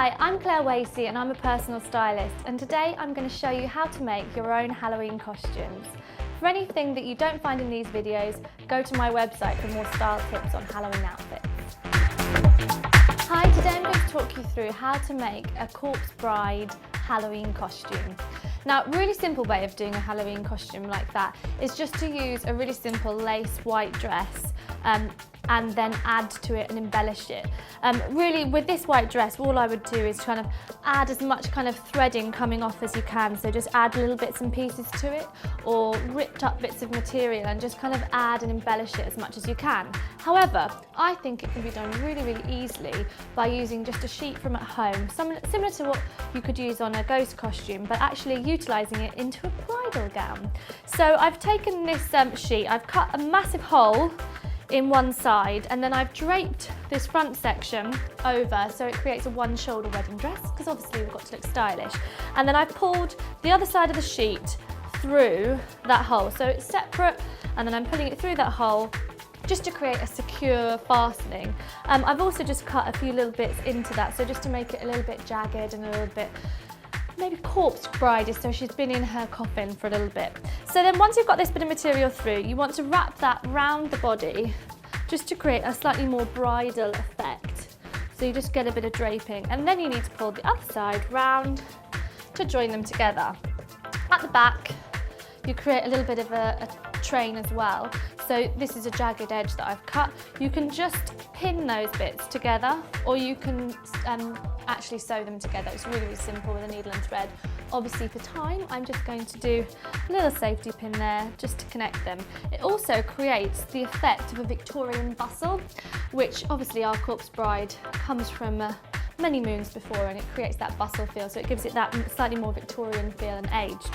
Hi, I'm Claire Wasey and I'm a personal stylist, and today I'm going to show you how to make your own Halloween costumes. For anything that you don't find in these videos, go to my website for more style tips on Halloween outfits. Hi, today I'm going to talk you through how to make a corpse bride Halloween costume. Now, a really simple way of doing a Halloween costume like that is just to use a really simple lace white dress and then add to it and embellish it. Really, with this white dress, all I would do is kind of add as much kind of threading coming off as you can. So just add little bits and pieces to it, or ripped up bits of material, and just kind of add and embellish it as much as you can. However, I think it can be done really, really easily by using just a sheet from at home, similar to what you could use on a ghost costume, but actually utilising it into a bridal gown. So I've taken this sheet, I've cut a massive hole in one side, and then I've draped this front section over so it creates a one shoulder wedding dress, because obviously we've got to look stylish. And then I've pulled the other side of the sheet through that hole, so it's separate, and then I'm pulling it through that hole just to create a secure fastening. I've also just cut a few little bits into that, so just to make it a little bit jagged and a little bit maybe corpse bride, so she's been in her coffin for a little bit. So then once you've got this bit of material through, you want to wrap that round the body just to create a slightly more bridal effect. So you just get a bit of draping, and then you need to pull the other side round to join them together. At the back, you create a little bit of a train as well. So this is a jagged edge that I've cut. You can just pin those bits together, or you can actually sew them together. It's really, really simple with a needle and thread. Obviously for time, I'm just going to do a little safety pin there just to connect them. It also creates the effect of a Victorian bustle, which obviously our corpse bride comes from many moons before, and it creates that bustle feel, so it gives it that slightly more Victorian feel and aged.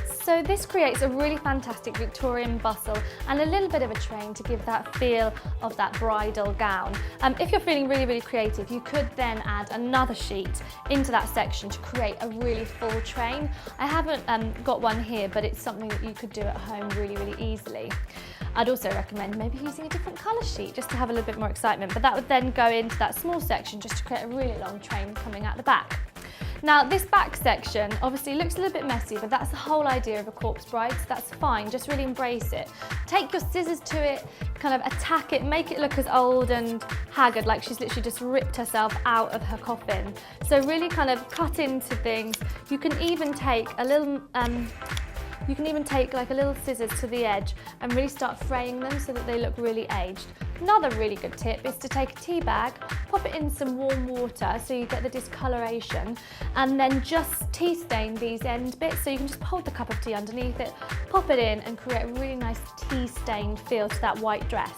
So this creates a really fantastic Victorian bustle and a little bit of a train to give that feel of that bridal gown. If you're feeling really, really creative, you could then add another sheet into that section to create a really full train. I haven't got one here, but it's something that you could do at home really, really easily. I'd also recommend maybe using a different colour sheet just to have a little bit more excitement, but that would then go into that small section just to create a really long train coming out the back. Now, this back section obviously looks a little bit messy, but that's the whole idea of a corpse bride, so that's fine, just really embrace it. Take your scissors to it, kind of attack it, make it look as old and haggard, like she's literally just ripped herself out of her coffin. So really kind of cut into things. You can even take a little like a little scissors to the edge and really start fraying them so that they look really aged. Another really good tip is to take a tea bag, pop it in some warm water so you get the discoloration, and then just tea stain these end bits, so you can just hold the cup of tea underneath it, pop it in, and create a really nice tea stained feel to that white dress.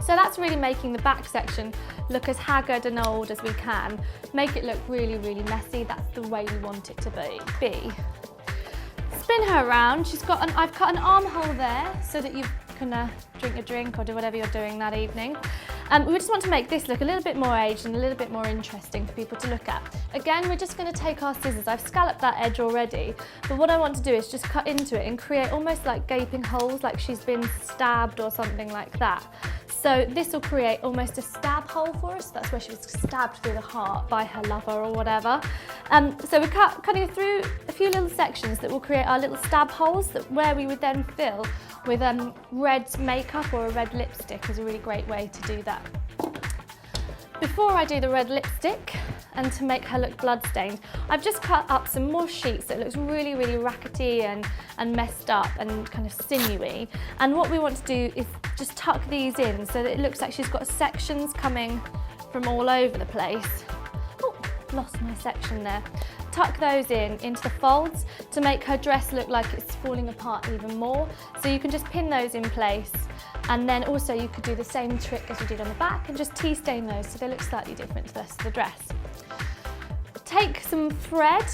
So that's really making the back section look as haggard and old as we can. Make it look really, really messy. That's the way we want it to be. Spin her around. I've cut an armhole there so that you can drink a drink or do whatever you're doing that evening. We just want to make this look a little bit more aged and a little bit more interesting for people to look at. Again, we're just going to take our scissors. I've scalloped that edge already, but what I want to do is just cut into it and create almost like gaping holes, like she's been stabbed or something like that. So this will create almost a stab hole for us. That's where she was stabbed through the heart by her lover or whatever. So we're cutting through a few little sections that will create our little stab holes where we would then fill with red makeup, or a red lipstick is a really great way to do that. Before I do the red lipstick, and to make her look bloodstained, I've just cut up some more sheets that looks really, really rackety and messed up and kind of sinewy. And what we want to do is just tuck these in so that it looks like she's got sections coming from all over the place. Oh, lost my section there. Tuck those into the folds to make her dress look like it's falling apart even more. So you can just pin those in place, and then also you could do the same trick as we did on the back and just tea stain those so they look slightly different to the rest of the dress. Take some thread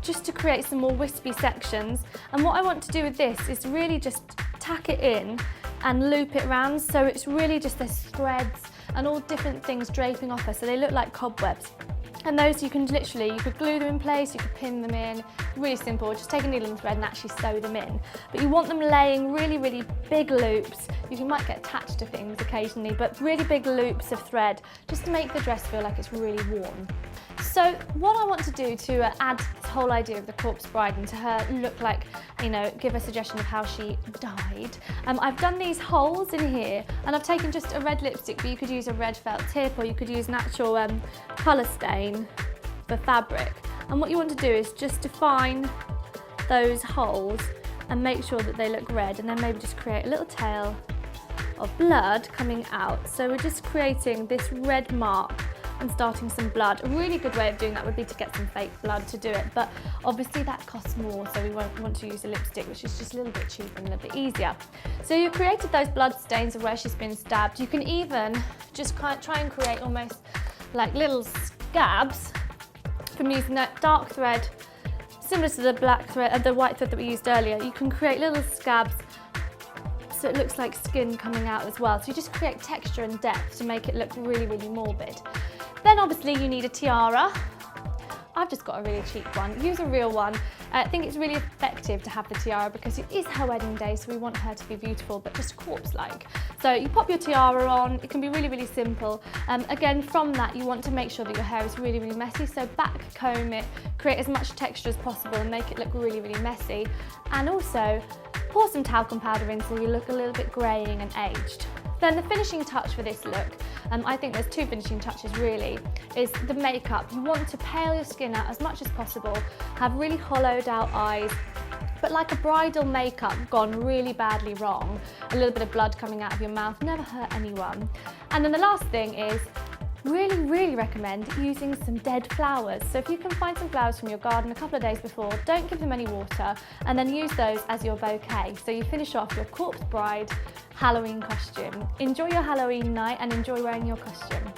just to create some more wispy sections, and what I want to do with this is really just tack it in and loop it around, so it's really just there's threads and all different things draping off her so they look like cobwebs. And those you could glue them in place, you could pin them in, really simple, just take a needle and thread and actually sew them in. But you want them laying really, really big loops. You might get attached to things occasionally, but really big loops of thread just to make the dress feel like it's really worn. So what I want to do to add this whole idea of the corpse bride and to her look like, you know, give a suggestion of how she died, I've done these holes in here, and I've taken just a red lipstick, but you could use a red felt tip, or you could use natural colour stain for fabric. And what you want to do is just define those holes and make sure that they look red, and then maybe just create a little tail of blood coming out. So we're just creating this red mark and starting some blood. A really good way of doing that would be to get some fake blood to do it, but obviously that costs more, so we won't want to use a lipstick, which is just a little bit cheaper and a little bit easier. So you've created those blood stains of where she's been stabbed. You can even just try and create almost like little scabs from using that dark thread, similar to the black thread, the white thread that we used earlier. You can create little scabs so it looks like skin coming out as well. So you just create texture and depth to make it look really, really morbid. Then obviously you need a tiara. I've just got a really cheap one. Use a real one. I think it's really effective to have the tiara because it is her wedding day, so we want her to be beautiful but just corpse-like. So you pop your tiara on. It can be really, really simple. Again, from that you want to make sure that your hair is really, really messy, so back comb it, create as much texture as possible and make it look really, really messy. And also pour some talcum powder in so you look a little bit greying and aged. Then the finishing touch for this look, I think there's two finishing touches really, is the makeup. You want to pale your skin out as much as possible, have really hollowed out eyes, but like a bridal makeup gone really badly wrong. A little bit of blood coming out of your mouth, never hurt anyone. And then the last thing is, really, really recommend using some dead flowers. So if you can find some flowers from your garden a couple of days before, don't give them any water, and then use those as your bouquet. So you finish off your corpse bride Halloween costume. Enjoy your Halloween night and enjoy wearing your costume.